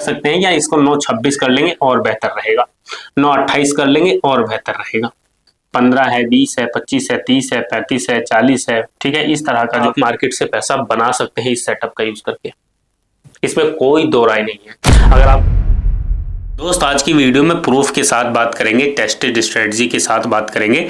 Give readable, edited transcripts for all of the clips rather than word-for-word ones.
सकते हैं, या इसको 9.26 कर लेंगे और बेहतर रहेगा, 9.28 कर लेंगे और बेहतर रहेगा, 15 है, 20 है, 25 है, 30 है, 35 है, 40 है। ठीक है, इस तरह का जो मार्केट से पैसा बना सकते हैं इस सेटअप का यूज करके, इसमें कोई दो राय नहीं है। अगर आप दोस्त आज की वीडियो में प्रूफ के साथ बात करेंगे, टेस्टेड स्ट्रेटजी के साथ बात करेंगे,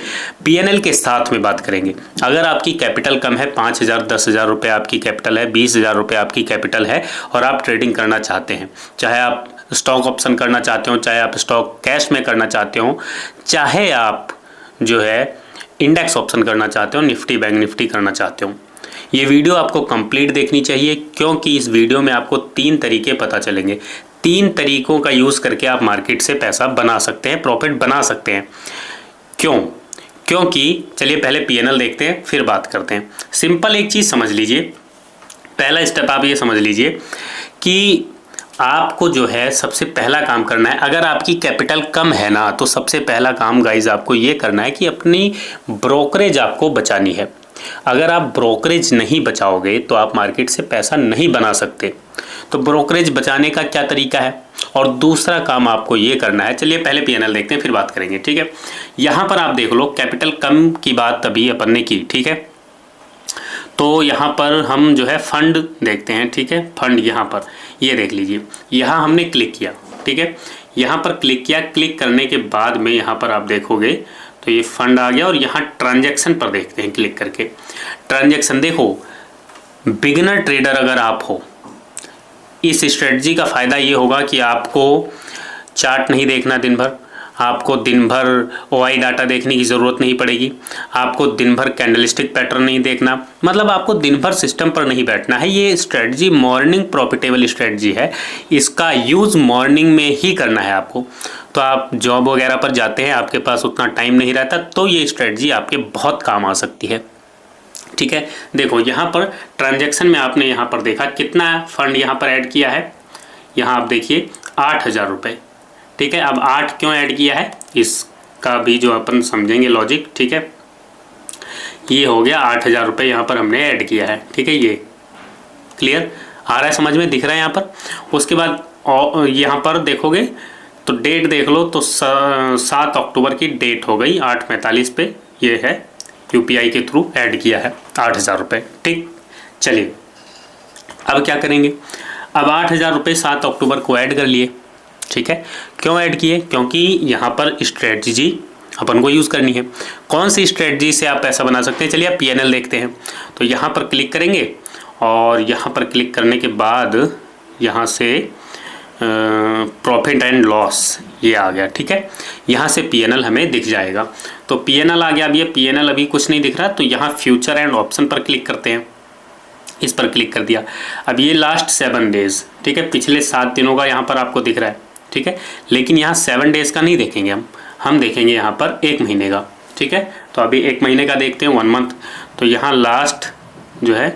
पीएनएल के साथ में बात करेंगे। अगर आपकी कैपिटल कम है, 5,000 10,000 रुपये आपकी कैपिटल है, 20,000 रुपये आपकी कैपिटल है और आप ट्रेडिंग करना चाहते हैं, चाहे आप स्टॉक ऑप्शन करना चाहते हो, चाहे आप स्टॉक कैश में करना चाहते हो, चाहे आप जो है इंडेक्स ऑप्शन करना चाहते हो, निफ्टी बैंक निफ्टी करना चाहते हो, ये वीडियो आपको कंप्लीट देखनी चाहिए, क्योंकि इस वीडियो में आपको 3 तरीके पता चलेंगे। 3 तरीकों का यूज़ करके आप मार्केट से पैसा बना सकते हैं, प्रॉफिट बना सकते हैं। क्योंकि चलिए पहले पीएनएल देखते हैं, फिर बात करते हैं। सिंपल एक चीज़ समझ लीजिए, पहला स्टेप आप ये समझ लीजिए कि आपको जो है सबसे पहला काम करना है, अगर आपकी कैपिटल कम है ना, तो सबसे पहला काम गाइज आपको ये करना है कि अपनी ब्रोकरेज आपको बचानी है। अगर आप ब्रोकरेज नहीं बचाओगे तो आप मार्केट से पैसा नहीं बना सकते। तो ब्रोकरेज बचाने का क्या तरीका है, और दूसरा काम आपको ये करना है, चलिए पहले पीएनएल देखते हैं फिर बात करेंगे। ठीक है, यहाँ पर आप देख लो, कैपिटल कम की बात तभी अपन ने की। ठीक है, तो यहाँ पर हम जो है फंड देखते हैं। ठीक है, फंड यहाँ पर ये देख लीजिए, यहाँ हमने क्लिक किया। ठीक है, यहाँ पर क्लिक किया, क्लिक करने के बाद में यहाँ पर आप देखोगे तो ये फंड आ गया, और यहाँ ट्रांजैक्शन पर देखते हैं क्लिक करके। ट्रांजैक्शन देखो, बिगिनर ट्रेडर अगर आप हो, इस स्ट्रेटजी का फ़ायदा ये होगा कि आपको चार्ट नहीं देखना दिन भर, आपको दिन भर ओआई डाटा देखने की ज़रूरत नहीं पड़ेगी, आपको दिन भर कैंडलस्टिक पैटर्न नहीं देखना, मतलब आपको दिन भर सिस्टम पर नहीं बैठना है। ये स्ट्रेटजी मॉर्निंग प्रॉफिटेबल स्ट्रेटजी है, इसका यूज़ मॉर्निंग में ही करना है आपको। तो आप जॉब वगैरह पर जाते हैं, आपके पास उतना टाइम नहीं रहता, तो ये स्ट्रेटजी आपके बहुत काम आ सकती है। ठीक है, देखो यहाँ पर ट्रांजैक्शन में आपने यहाँ पर देखा कितना फंड यहाँ पर ऐड किया है, यहाँ आप देखिए 8,000 रुपये। ठीक है, अब 8 क्यों ऐड किया है इसका भी जो अपन समझेंगे लॉजिक। ठीक है, ये हो गया 8,000 रुपये यहाँ पर हमने ऐड किया है। ठीक है, ये क्लियर आ रहा है, समझ में दिख रहा है यहाँ पर। उसके बाद यहाँ पर देखोगे तो डेट देख लो, तो 7 अक्टूबर की डेट हो गई, 8:45 पे ये है, यूपीआई के थ्रू ऐड किया है 8,000 रुपये। ठीक, चलिए अब क्या करेंगे, अब 8,000 रुपये 7 अक्टूबर को ऐड कर लिए। ठीक है, क्यों ऐड किए, क्योंकि यहाँ पर स्ट्रेटजी अपन को यूज़ करनी है। कौन सी स्ट्रेटजी से आप पैसा बना सकते हैं, चलिए आप पीएनएल देखते हैं। तो यहाँ पर क्लिक करेंगे, और यहाँ पर क्लिक करने के बाद यहाँ से प्रॉफिट एंड लॉस ये आ गया। ठीक है, यहाँ से पीएनएल हमें दिख जाएगा, तो पीएनएल आ गया। अब ये पीएनएल अभी कुछ नहीं दिख रहा, तो यहाँ फ्यूचर एंड ऑप्शन पर क्लिक करते हैं, इस पर क्लिक कर दिया। अब ये लास्ट 7 डेज़, ठीक है, पिछले 7 दिनों का यहाँ पर आपको दिख रहा है। ठीक है, लेकिन यहाँ 7 डेज़ का नहीं देखेंगे हम देखेंगे यहाँ पर 1 महीने का। ठीक है, तो अभी 1 महीने का देखते हैं, 1 मंथ। तो यहाँ लास्ट जो है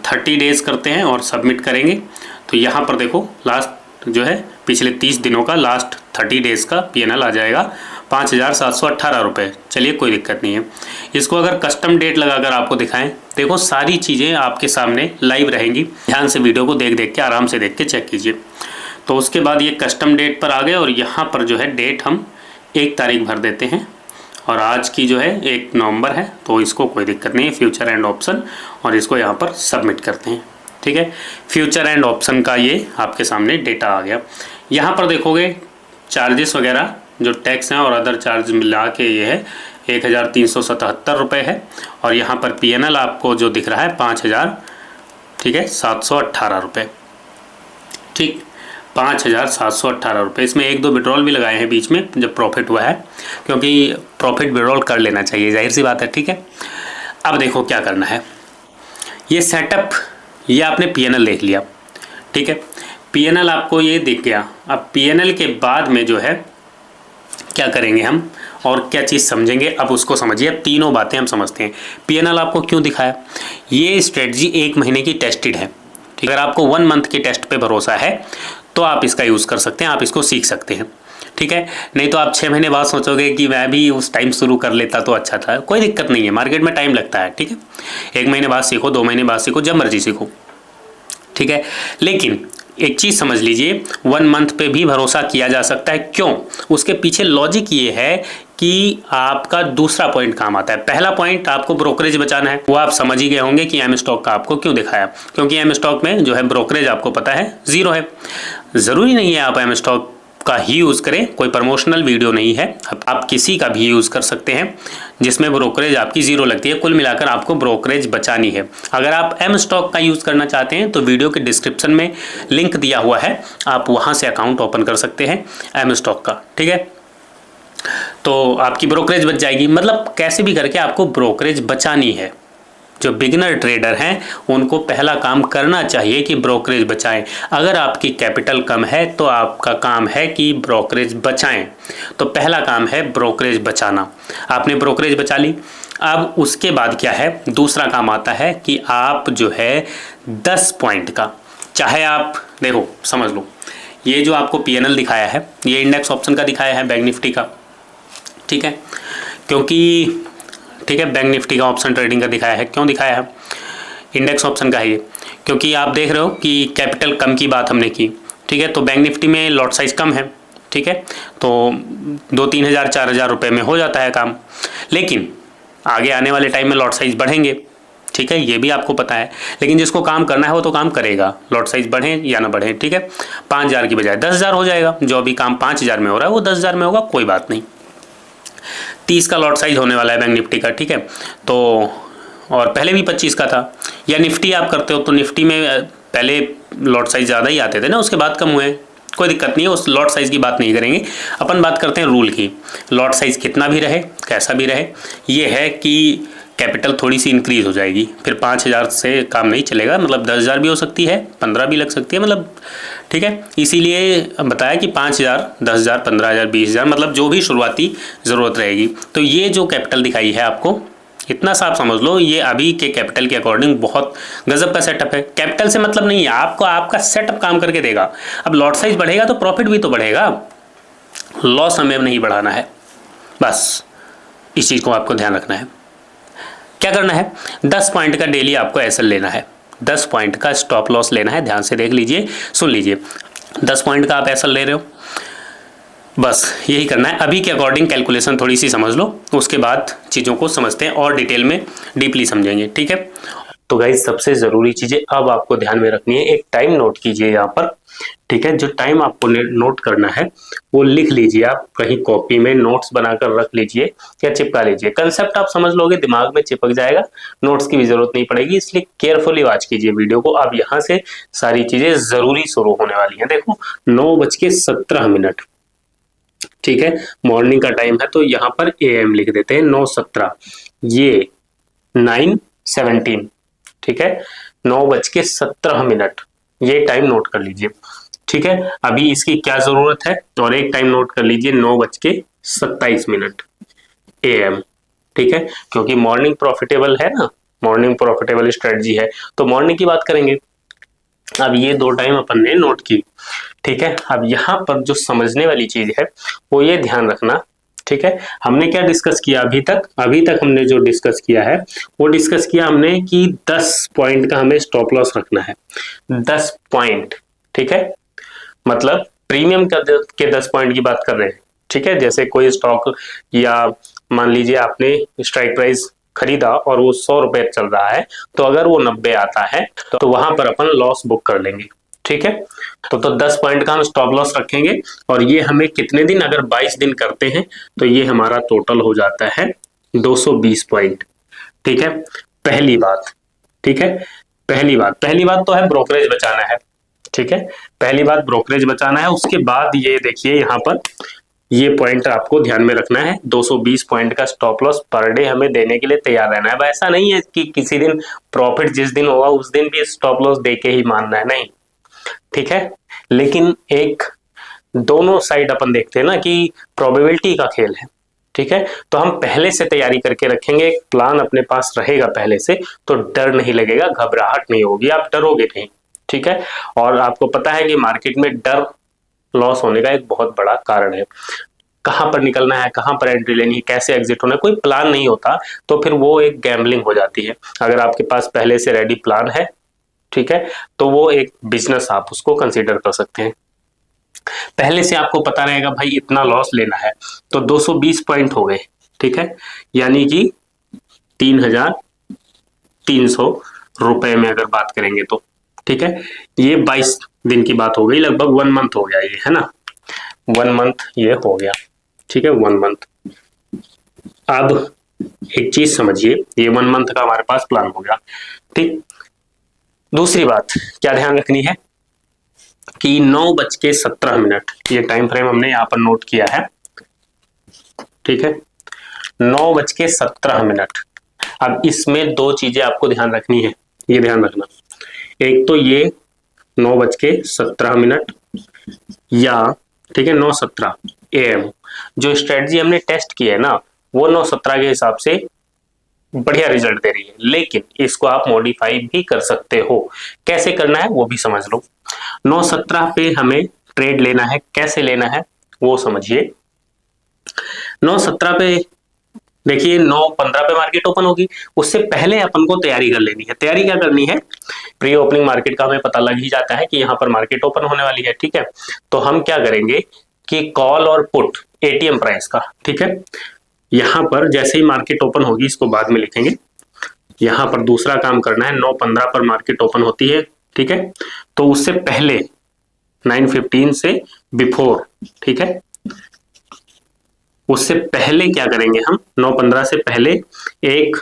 30 डेज़ करते हैं और सबमिट करेंगे। तो यहाँ पर देखो लास्ट जो है पिछले 30 दिनों का लास्ट 30 डेज़ का पीएनएल आ जाएगा 5,718 रुपये। चलिए कोई दिक्कत नहीं है। इसको अगर कस्टम डेट लगाकर आपको दिखाएं, देखो सारी चीज़ें आपके सामने लाइव रहेंगी, ध्यान से वीडियो को देख के आराम से देख के चेक कीजिए। तो उसके बाद ये कस्टम डेट पर आ गए, और यहाँ पर जो है डेट हम 1 तारीख भर देते हैं, और आज की जो है 1 नवंबर है, तो इसको कोई दिक्कत नहीं है, फ्यूचर एंड ऑप्शन, और इसको यहाँ पर सबमिट करते हैं। ठीक है, फ्यूचर एंड ऑप्शन का ये आपके सामने डेटा आ गया। यहाँ पर देखोगे चार्जेस वगैरह जो टैक्स हैं और अदर चार्ज मिला के ये है 1,377 रुपये है, और यहाँ पर पीएनएल आपको जो दिख रहा है 5,000, ठीक है, 718 रुपये। ठीक, 5,718 रुपये। इसमें 1-2 विड्रॉल भी लगाए हैं बीच में जब प्रॉफिट हुआ है, क्योंकि प्रॉफिट विड्रॉल कर लेना चाहिए, जाहिर सी बात है। ठीक है, अब देखो क्या करना है, ये सेटअप ये आपने पीएनएल देख लिया। ठीक है, पीएनएल आपको ये दिख गया। अब पीएनएल के बाद में जो है क्या करेंगे हम, और क्या चीज़ समझेंगे, अब उसको समझिए। अब तीनों बातें हम समझते हैं। पीएनएल आपको क्यों दिखाया, ये स्ट्रेटजी 1 महीने की टेस्टेड है। ठीक है, अगर आपको 1 मंथ के टेस्ट पे भरोसा है तो आप इसका यूज़ कर सकते हैं, आप इसको सीख सकते हैं। ठीक है, नहीं तो आप 6 महीने बाद सोचोगे कि मैं भी उस टाइम शुरू कर लेता तो अच्छा था। कोई दिक्कत नहीं है, मार्केट में टाइम लगता है। ठीक है, 1 महीने बाद सीखो, 2 महीने बाद सीखो, जब मर्जी सीखो। ठीक है, लेकिन एक चीज़ समझ लीजिए, 1 मंथ पे भी भरोसा किया जा सकता है। क्यों? उसके पीछे लॉजिक ये है कि आपका दूसरा पॉइंट काम आता है। पहला पॉइंट आपको ब्रोकरेज बचाना है, वो आप समझ ही गए होंगे कि एम स्टॉक का आपको क्यों दिखाया, क्योंकि एम स्टॉक में जो है ब्रोकरेज आपको पता है 0 है। ज़रूरी नहीं है आप एम स्टॉक का ही यूज़ करें, कोई प्रमोशनल वीडियो नहीं है, आप किसी का भी यूज़ कर सकते हैं जिसमें ब्रोकरेज आपकी 0 लगती है। कुल मिलाकर आपको ब्रोकरेज बचानी है। अगर आप एम स्टॉक का यूज़ करना चाहते हैं तो वीडियो के डिस्क्रिप्शन में लिंक दिया हुआ है, आप वहाँ से अकाउंट ओपन कर सकते हैं एम स्टॉक का, ठीक है। तो आपकी ब्रोकरेज बच जाएगी। मतलब कैसे भी करके आपको ब्रोकरेज बचानी है। जो बिगिनर ट्रेडर हैं उनको पहला काम करना चाहिए कि ब्रोकरेज बचाएं। अगर आपकी कैपिटल कम है तो आपका काम है कि ब्रोकरेज बचाएं। तो पहला काम है ब्रोकरेज बचाना। आपने ब्रोकरेज बचा ली। अब उसके बाद क्या है, दूसरा काम आता है कि आप जो है 10 पॉइंट का, चाहे आप देखो समझ लो, ये जो आपको पीएनएल दिखाया है ये इंडेक्स ऑप्शन का दिखाया है, बैंक निफ्टी का, ठीक है। क्योंकि ठीक है, बैंक निफ्टी का ऑप्शन ट्रेडिंग का दिखाया है। क्यों दिखाया है? इंडेक्स ऑप्शन का है ये, क्योंकि आप देख रहे हो कि कैपिटल कम की बात हमने की, ठीक है। तो बैंक निफ्टी में लॉट साइज कम है, ठीक है, तो 2-3 हज़ार 4 हज़ार रुपये में हो जाता है काम। लेकिन आगे आने वाले टाइम में लॉट साइज बढ़ेंगे, ठीक है, ये भी आपको पता है। लेकिन जिसको काम करना है वो तो काम करेगा, लॉट साइज बढ़े या ना बढ़े, ठीक है। 5,000 की बजाय 10,000 हो जाएगा। जो अभी काम 5,000 में हो रहा है वो 10,000 में होगा, कोई बात नहीं। 30 का लॉट साइज होने वाला है बैंक निफ्टी का, ठीक है। तो और पहले भी 25 का था। या निफ्टी आप करते हो तो निफ्टी में पहले लॉट साइज ज़्यादा ही आते थे ना, उसके बाद कम हुए, कोई दिक्कत नहीं है, उस लॉट साइज की बात नहीं करेंगे। अपन बात करते हैं रूल की। लॉट साइज कितना भी रहे, कैसा भी रहे, ये है कि कैपिटल थोड़ी सी इंक्रीज हो जाएगी। फिर 5,000 से काम नहीं चलेगा, मतलब 10,000 भी हो सकती है, 15 भी लग सकती है, मतलब ठीक है। इसीलिए बताया कि 5,000, 10,000, 15,000, 20,000, मतलब जो भी शुरुआती ज़रूरत रहेगी। तो ये जो कैपिटल दिखाई है आपको, इतना सा आप समझ लो, ये अभी के कैपिटल के अकॉर्डिंग बहुत गजब का सेटअप है। कैपिटल से मतलब नहीं है, आपको आपका सेटअप काम करके देगा। अब लॉट साइज बढ़ेगा तो प्रॉफिट भी तो बढ़ेगा, लॉस हमें नहीं बढ़ाना है, बस इस चीज़ को आपको ध्यान रखना है। क्या करना है, 10 पॉइंट का डेली आपको एसएल लेना है, 10 पॉइंट का स्टॉप लॉस लेना है। ध्यान से देख लीजिए, सुन लीजिए, 10 पॉइंट का आप एसएल ले रहे हो, बस यही करना है। अभी के अकॉर्डिंग कैलकुलेशन थोड़ी सी समझ लो, उसके बाद चीज़ों को समझते हैं और डिटेल में डीपली समझेंगे, ठीक है। तो गाइस सबसे ज़रूरी चीज़ें अब आपको ध्यान में रखनी है। एक टाइम नोट कीजिए यहाँ पर, ठीक है। जो टाइम आपको नोट करना है वो लिख लीजिए, आप कहीं कॉपी में नोट्स बनाकर रख लीजिए या चिपका लीजिए। कंसेप्ट आप समझ लोगे, दिमाग में चिपक जाएगा, नोट्स की भी जरूरत नहीं पड़ेगी। इसलिए केयरफुली वॉच कीजिए वीडियो को। अब यहाँ से सारी चीज़ें ज़रूरी शुरू होने वाली हैं। देखो 9:17, ठीक है, मॉर्निंग का टाइम है, तो यहाँ पर AM लिख देते हैं 9:17, ये 9:17, ठीक है, 9:17, ये टाइम नोट कर लीजिए, ठीक है। अभी इसकी क्या जरूरत है, और एक टाइम नोट कर लीजिए 9:27 AM, ठीक है, क्योंकि मॉर्निंग प्रॉफिटेबल है ना, मॉर्निंग प्रॉफिटेबल स्ट्रेटजी है, तो मॉर्निंग की बात करेंगे। अब ये 2 टाइम अपन ने नोट की, ठीक है। अब यहाँ पर जो समझने वाली चीज है वो ये ध्यान रखना, ठीक है। हमने क्या डिस्कस किया अभी तक हमने जो डिस्कस किया है वो डिस्कस किया हमने कि 10 पॉइंट का हमें स्टॉप लॉस रखना है, 10 पॉइंट, ठीक है। मतलब प्रीमियम के 10 पॉइंट की बात कर रहे हैं, ठीक है। जैसे कोई स्टॉक, या मान लीजिए आपने स्ट्राइक प्राइस खरीदा और वो 100 रुपए चल रहा है, तो अगर वो 90 आता है तो वहां पर अपन लॉस बुक कर लेंगे, ठीक है। तो 10 पॉइंट का हम स्टॉप लॉस रखेंगे, और ये हमें कितने दिन, अगर 22 दिन करते हैं तो ये हमारा टोटल हो जाता है 220 पॉइंट, ठीक है। पहली बात, ठीक है, पहली बात तो है ब्रोकरेज बचाना है, ठीक है। पहली बात ब्रोकरेज बचाना है। उसके बाद ये देखिए यहाँ पर ये पॉइंट आपको ध्यान में रखना है, 220 पॉइंट का स्टॉप लॉस पर डे हमें देने के लिए तैयार रहना है। अब ऐसा नहीं है कि किसी दिन प्रॉफिट जिस दिन होगा उस दिन भी स्टॉप लॉस दे के ही मानना है, नहीं, ठीक है। लेकिन एक दोनों साइड अपन देखते हैं ना कि प्रोबेबिलिटी का खेल है, ठीक है। तो हम पहले से तैयारी करके रखेंगे, एक प्लान अपने पास रहेगा पहले से, तो डर नहीं लगेगा, घबराहट नहीं होगी, आप डरोगे नहीं, ठीक है। और आपको पता है कि मार्केट में डर लॉस होने का एक बहुत बड़ा कारण है। कहां पर निकलना है, कहां पर एंट्री लेनी है, कैसे एग्जिट होना है, कोई प्लान नहीं होता, तो फिर वो एक गैम्बलिंग हो जाती है। अगर आपके पास पहले से रेडी प्लान है ठीक है, तो वो एक बिजनेस आप उसको कंसीडर कर सकते हैं। पहले से आपको पता रहेगा भाई इतना लॉस लेना है, तो 220 पॉइंट हो गए, ठीक है, यानी कि 3,300 रुपए में अगर बात करेंगे तो, ठीक है, ये 22 दिन की बात हो गई, लगभग 1 मंथ हो गया ये, है ना, 1 मंथ ये हो गया, ठीक है, 1 मंथ। अब एक चीज समझिए, ये 1 मंथ का हमारे पास प्लान हो गया, ठीक। दूसरी बात क्या ध्यान रखनी है कि 9:17 ये टाइम फ्रेम हमने यहाँ पर नोट किया है, ठीक है, 9:17। अब इसमें दो चीजें आपको ध्यान रखनी है, ये ध्यान रखना, एक तो ये 9:17 या, ठीक है, 9:17 AM जो स्ट्रेटजी हमने टेस्ट की है ना, वो 9:17 के हिसाब से बढ़िया रिजल्ट दे रही है, लेकिन इसको आप मॉडिफाई भी कर सकते हो। कैसे करना है वो भी समझ लो। 9:17 पे हमें ट्रेड लेना है, कैसे लेना है वो समझिए। 9:17 पे देखिए 9:15 पे मार्केट ओपन होगी, उससे पहले अपन को तैयारी कर लेनी है। तैयारी क्या करनी है, प्री ओपनिंग मार्केट का हमें पता लग ही जाता है कि यहाँ पर मार्केट ओपन होने वाली है, ठीक है, तो हम क्या करेंगे कि कॉल और पुट एटीएम प्राइस का, ठीक है, यहां पर जैसे ही मार्केट ओपन होगी, इसको बाद में लिखेंगे, यहां पर दूसरा काम करना है, 9:15 पर मार्केट ओपन होती है, ठीक है, तो उससे पहले 9:15 से बिफोर, ठीक है, उससे पहले क्या करेंगे हम, 9:15 से पहले एक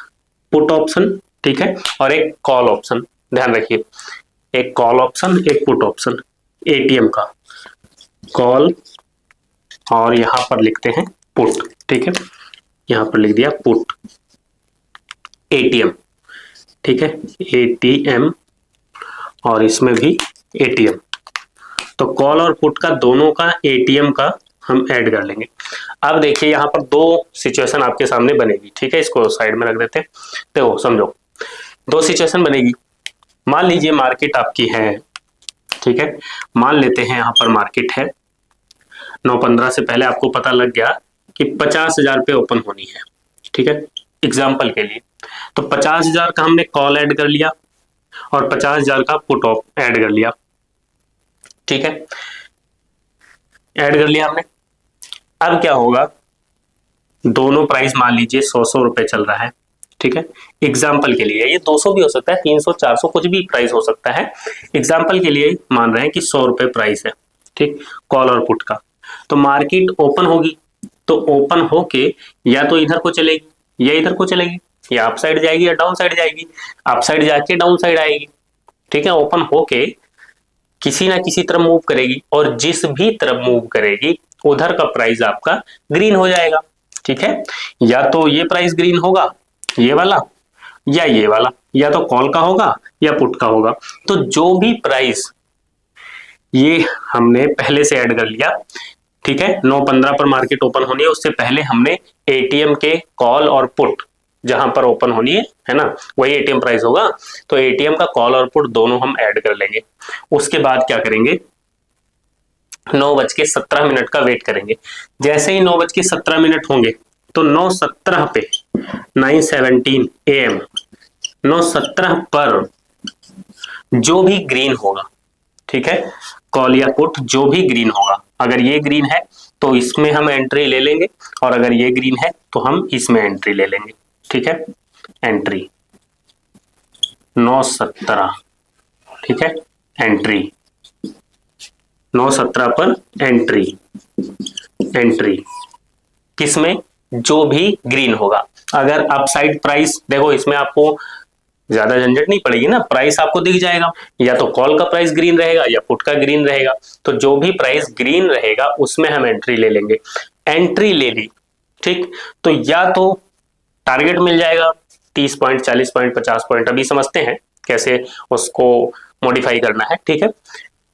पुट ऑप्शन, ठीक है, और एक कॉल ऑप्शन, ध्यान रखिए, एक कॉल ऑप्शन एक पुट ऑप्शन एटीएम का, कॉल और यहां पर लिखते हैं पुट, ठीक है, यहां पर लिख दिया पुट एटीएम, ठीक है, एटीएम और इसमें भी एटीएम, तो कॉल और पुट का दोनों का एटीएम का हम ऐड कर लेंगे। अब देखिए यहां पर दो सिचुएशन आपके सामने बनेगी, ठीक है, इसको साइड में रख देते हैं, देखो समझो, दो सिचुएशन बनेगी। मान लीजिए मार्केट आपकी है, ठीक है, मान लेते हैं यहां पर मार्केट है 9:15 से पहले आपको पता लग गया कि 50,000 पे ओपन होनी है, ठीक है, एग्जाम्पल के लिए, तो 50,000 का हमने कॉल ऐड कर लिया और 50,000 का पुट ऑफ ऐड कर लिया, ठीक है, ऐड कर लिया हमने। अब क्या होगा, दोनों प्राइस मान लीजिए 100 रुपए चल रहा है, ठीक है, एग्जाम्पल के लिए, ये 200 भी हो सकता है, 300 400 कुछ भी प्राइस हो सकता है, एग्जाम्पल के लिए मान रहे हैं कि 100 रुपए प्राइस है, ठीक, कॉल और पुट का, तो मार्केट ओपन होगी, तो ओपन होके या तो इधर को चलेगी या इधर को चलेगी, या अप साइड जाएगी या डाउन साइड जाएगी, अप साइड जाके डाउन साइड आएगी, ठीक है, ओपन होके किसी ना किसी तरफ मूव करेगी, और जिस भी तरफ मूव करेगी उधर का प्राइस आपका ग्रीन हो जाएगा, ठीक है, या तो ये प्राइस ग्रीन होगा ये वाला, या ये वाला, या तो कॉल का होगा या पुट का होगा, तो जो भी प्राइस ये हमने पहले से ऐड कर लिया, ठीक है, 9:15 पर मार्केट ओपन होनी है, उससे पहले हमने एटीएम के कॉल और पुट जहां पर ओपन होनी है ना, वही एटीएम प्राइस होगा, तो एटीएम का कॉल और पुट दोनों हम ऐड कर लेंगे। उसके बाद क्या करेंगे, 9:17 का वेट करेंगे, जैसे ही 9:17 होंगे तो 9:17 पे 9:17 AM 9:17 पर जो भी ग्रीन होगा, ठीक है, कॉल या पुट जो भी ग्रीन होगा, अगर ये ग्रीन है तो इसमें हम एंट्री ले लेंगे, और अगर ये ग्रीन है तो हम इसमें एंट्री ले लेंगे, ठीक है, एंट्री 9:17, ठीक है, एंट्री 9:17 पर एंट्री, एंट्री किसमें, जो भी ग्रीन होगा। अगर अपसाइड प्राइस, देखो इसमें आपको ज्यादा झंझट नहीं पड़ेगी ना, प्राइस आपको दिख जाएगा, या तो कॉल का प्राइस ग्रीन रहेगा या पुट का ग्रीन रहेगा, तो जो भी प्राइस ग्रीन रहेगा उसमें हम एंट्री ले लेंगे। एंट्री ले ली, ठीक, तो या तो टारगेट मिल जाएगा 30 पॉइंट 40 पॉइंट 50 पॉइंट, अभी समझते हैं कैसे उसको मॉडिफाई करना है, ठीक है,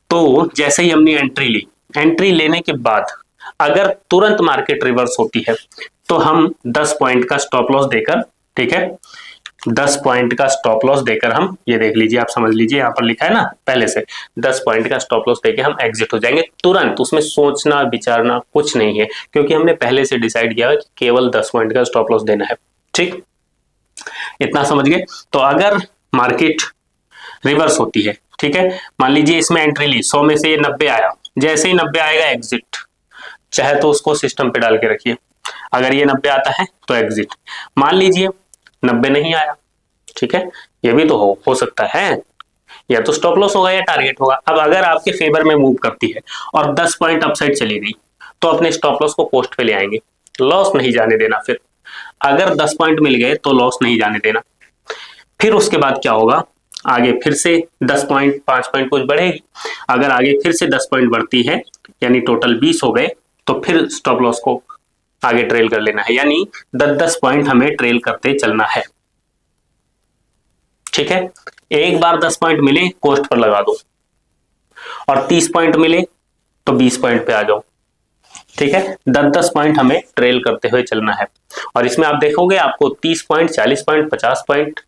तो जैसे ही हमने एंट्री ली, एंट्री लेने के बाद अगर तुरंत मार्केट रिवर्स होती है तो हम 10 पॉइंट का स्टॉप लॉस देकर, ठीक है, 10 पॉइंट का स्टॉप लॉस देकर हम, ये देख लीजिए, आप समझ लीजिए, यहां पर लिखा है ना पहले से, 10 पॉइंट का स्टॉप लॉस देकर हम एग्जिट हो जाएंगे तुरंत, उसमें सोचना विचारना कुछ नहीं है, क्योंकि हमने पहले से डिसाइड किया है कि केवल 10 पॉइंट का स्टॉप लॉस देना है, ठीक, इतना समझ गए। तो अगर मार्केट रिवर्स होती है। ठीक है, मान लीजिए इसमें एंट्री ली, 100 में से ये 90 आया, जैसे ही 90 आएगा एग्जिट, चाहे तो उसको सिस्टम पे डाल के रखिए। अगर ये 90 आता है तो एग्जिट। मान लीजिए 90 नहीं आया, ठीक है, ये भी तो हो सकता है, या तो स्टॉप लॉस होगा या टारगेट होगा। अब अगर आपके फेवर में मूव करती है और 10 पॉइंट अपसाइड चली गई, तो अपने स्टॉप लॉस को पोस्ट पे ले आएंगे, लॉस नहीं जाने देना। फिर अगर 10 पॉइंट मिल गए तो लॉस नहीं जाने देना। फिर उसके बाद क्या होगा, आगे फिर से 10 पॉइंट 5 पॉइंट कुछ बढ़ेगी, अगर आगे फिर से 10 पॉइंट बढ़ती है, यानी टोटल 20 हो गए, तो फिर स्टॉप लॉस को आगे ट्रेल कर लेना है, यानी 10-10 पॉइंट हमें ट्रेल करते चलना है। ठीक है, एक बार 10 पॉइंट मिले कोस्ट पर लगा दो, और 30 पॉइंट मिले तो 20 पॉइंट पे आ जाओ। ठीक है, 10-10 पॉइंट हमें ट्रेल करते हुए चलना है। और इसमें आप देखोगे आपको 30 पॉइंट, 40 पॉइंट, 50 पॉइंट,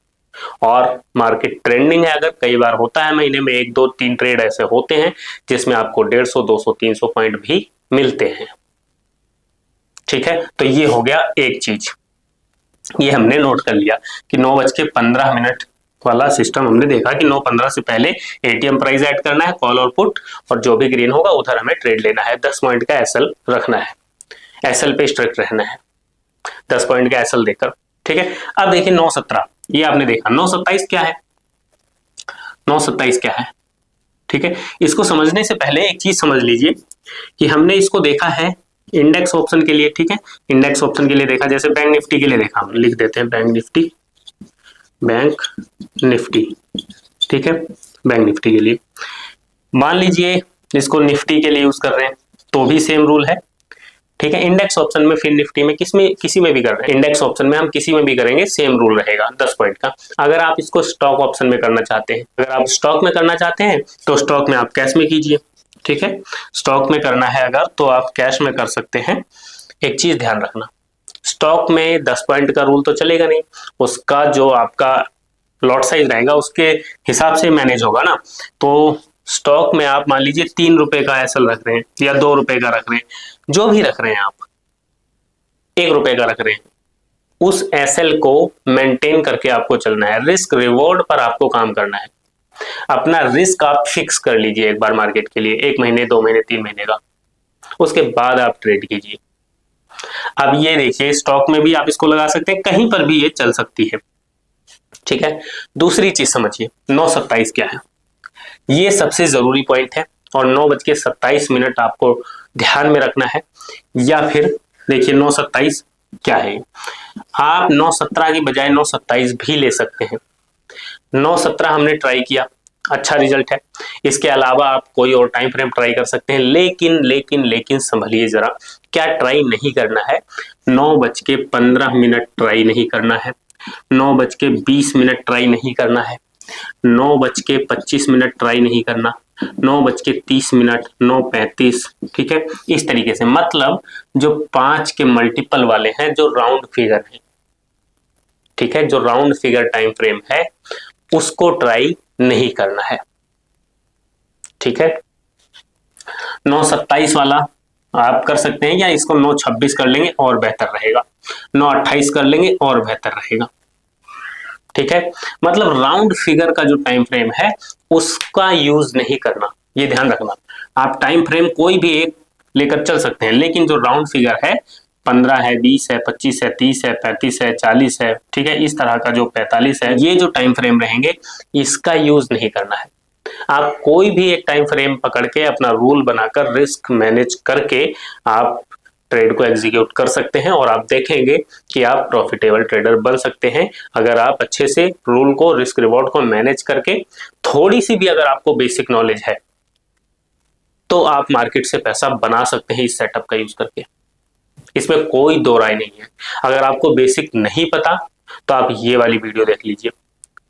और मार्केट ट्रेंडिंग है, अगर कई बार होता है महीने में 1, 2, 3 ट्रेड ऐसे होते हैं जिसमें आपको 150, 200, 300 पॉइंट भी मिलते हैं। ठीक है, तो ये हो गया एक चीज, ये हमने नोट कर लिया कि 9:15 वाला सिस्टम हमने देखा कि 9:15 से पहले एटीएम प्राइस ऐड करना है, कॉल और पुट, और जो भी ग्रीन होगा उधर हमें ट्रेड लेना है। 10 पॉइंट का एसएल रखना है, एसएल पे स्ट्रिक्ट रहना है, 10 पॉइंट का एसएल देकर। ठीक है, अब देखिए 9:17, ये आपने देखा। 9:27 क्या है, 9:27 क्या है? ठीक है, इसको समझने से पहले एक चीज समझ लीजिए कि हमने इसको देखा है इंडेक्स ऑप्शन के लिए। ठीक है, इंडेक्स ऑप्शन के लिए देखा, जैसे बैंक निफ्टी के लिए देखा, हम लिख देते हैं बैंक निफ्टी, बैंक निफ्टी। ठीक है, बैंक निफ्टी के लिए मान लीजिए इसको निफ्टी के लिए यूज कर रहे हैं तो भी सेम रूल है। ठीक है, इंडेक्स ऑप्शन में, फिर निफ्टी में, किसी में भी कर रहे हैं, इंडेक्स ऑप्शन में हम किसी में भी करेंगे सेम रूल रहेगा 10 पॉइंट का। अगर आप इसको स्टॉक ऑप्शन में करना चाहते हैं, अगर आप स्टॉक में करना चाहते हैं तो स्टॉक में आप कैश में कीजिए। ठीक है, स्टॉक में करना है अगर तो आप कैश में कर सकते हैं। एक चीज ध्यान रखना, स्टॉक में 10 पॉइंट का रूल तो चलेगा नहीं, उसका जो आपका लॉट साइज रहेगा उसके हिसाब से मैनेज होगा ना। तो स्टॉक में आप मान लीजिए 3 रुपए का एसएल रख रहे हैं या 2 रुपए का रख रहे हैं, जो भी रख रहे हैं आप, 1 रुपए का रख रहे हैं, उस एसएल को मेंटेन करके आपको चलना है। रिस्क रिवॉर्ड पर आपको काम करना है। अपना रिस्क आप फिक्स कर लीजिए एक बार मार्केट के लिए, 1 महीने, 2 महीने, 3 महीने का, उसके बाद आप ट्रेड कीजिए। अब ये देखिए, स्टॉक में भी आप इसको लगा सकते हैं, कहीं पर भी ये चल सकती है। ठीक है, दूसरी चीज समझिए 9:27 क्या है, ये सबसे जरूरी पॉइंट है, और 9:27 आपको ध्यान में रखना है। या फिर देखिए 9:27 क्या है, आप 9:17 की बजाय 9:27 भी ले सकते हैं। 9:17 हमने ट्राई किया, अच्छा रिजल्ट है। इसके अलावा आप कोई और टाइम फ्रेम ट्राई कर सकते हैं, लेकिन लेकिन लेकिन संभलिए जरा, क्या ट्राई नहीं करना है, 9:15 ट्राई नहीं करना है, 9:20 ट्राई नहीं करना है, 9:25 ट्राई नहीं करना, 9:30, 9:35। ठीक है, इस तरीके से, मतलब जो 5 के मल्टीपल वाले हैं, जो राउंड फिगर है, ठीक है, जो राउंड फिगर टाइम फ्रेम है, उसको ट्राई नहीं करना है। ठीक है, 9:27 वाला आप कर सकते हैं, या इसको 9:26 कर लेंगे और बेहतर रहेगा, 9:28 कर लेंगे और बेहतर रहेगा। ठीक है, मतलब राउंड फिगर का जो टाइम फ्रेम है उसका यूज नहीं करना, ये ध्यान रखना। आप टाइम फ्रेम कोई भी एक लेकर चल सकते हैं, लेकिन जो राउंड फिगर है 15 है, 20 है, 25 है, 30 है, 35 है, 40 है, ठीक है, इस तरह का जो 45 है, ये जो टाइम फ्रेम रहेंगे इसका यूज नहीं करना है। आप कोई भी एक टाइम फ्रेम पकड़ के अपना रूल बनाकर रिस्क मैनेज करके आप ट्रेड को एग्जीक्यूट कर सकते हैं, और आप देखेंगे कि आप प्रॉफिटेबल ट्रेडर बन सकते हैं अगर आप अच्छे से रूल को, रिस्क रिवॉर्ड को मैनेज करके, थोड़ी सी भी अगर आपको बेसिक नॉलेज है तो आप मार्केट से पैसा बना सकते हैं इस सेटअप का यूज करके। इसमें कोई दो राय नहीं है। अगर आपको बेसिक नहीं पता तो आप ये वाली वीडियो देख लीजिए,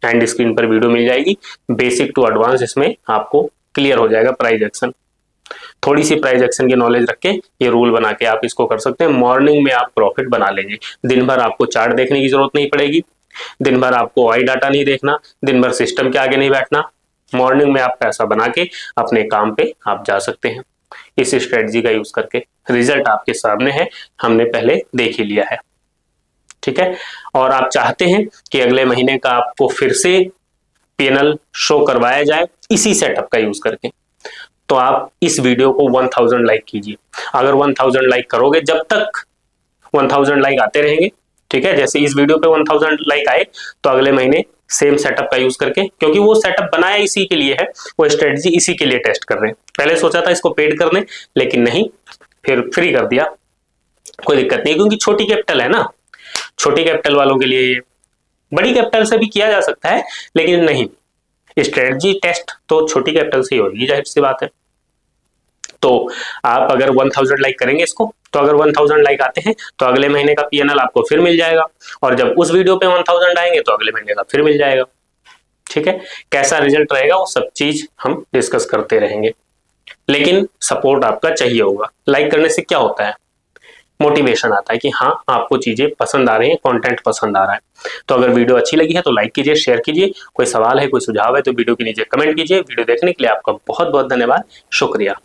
एंड स्क्रीन पर वीडियो मिल जाएगी, बेसिक टू एडवांस, इसमें आपको क्लियर हो जाएगा प्राइस एक्शन। थोड़ी सी प्राइस एक्शन की नॉलेज रख के ये रूल बना के आप इसको कर सकते हैं। मॉर्निंग में आप प्रॉफिट बना लेंगे, दिन भर आपको चार्ट देखने की जरूरत नहीं पड़ेगी, दिन भर आपको आई डाटा नहीं देखना, दिन भर सिस्टम के आगे नहीं बैठना। मॉर्निंग में आप पैसा बना के अपने काम पे आप जा सकते हैं इस स्ट्रेटजी का यूज करके। रिजल्ट आपके सामने है, हमने पहले देख ही लिया है। ठीक है, और आप चाहते हैं कि अगले महीने का आपको फिर से पीएनएल शो करवाया जाए इसी सेटअप का यूज करके, तो आप इस वीडियो को 1000 लाइक कीजिए। अगर 1000 लाइक करोगे, जब तक 1000 लाइक आते रहेंगे, ठीक है, जैसे इस वीडियो पे 1000 लाइक आए तो अगले महीने सेम सेटअप का यूज करके, क्योंकि वो सेटअप बनाया इसी के लिए है, वो स्ट्रेटजी इसी के लिए टेस्ट कर रहे हैं। पहले सोचा था इसको पेड करने, लेकिन नहीं, फिर फ्री कर दिया, कोई दिक्कत नहीं, क्योंकि छोटी कैपिटल है ना, छोटी कैपिटल वालों के लिए, बड़ी कैपिटल से भी किया जा सकता है, लेकिन नहीं, स्ट्रेटजी टेस्ट तो छोटी कैपिटल से ही होगी, जाहिर सी बात है। तो आप अगर 1000 लाइक करेंगे इसको, तो अगर 1000 लाइक आते हैं तो अगले महीने का पीएनएल आपको फिर मिल जाएगा, और जब उस वीडियो पे 1000 आएंगे तो अगले महीने का फिर मिल जाएगा। ठीक है, कैसा रिजल्ट रहेगा वो सब चीज हम डिस्कस करते रहेंगे, लेकिन सपोर्ट आपका चाहिए होगा। लाइक करने से क्या होता है, मोटिवेशन आता है कि हाँ आपको चीजें पसंद आ रही हैं, कंटेंट पसंद आ रहा है। तो अगर वीडियो अच्छी लगी है तो लाइक कीजिए, शेयर कीजिए, कोई सवाल है, कोई सुझाव है तो वीडियो के नीचे कमेंट कीजिए। वीडियो देखने के लिए आपका बहुत बहुत धन्यवाद, शुक्रिया।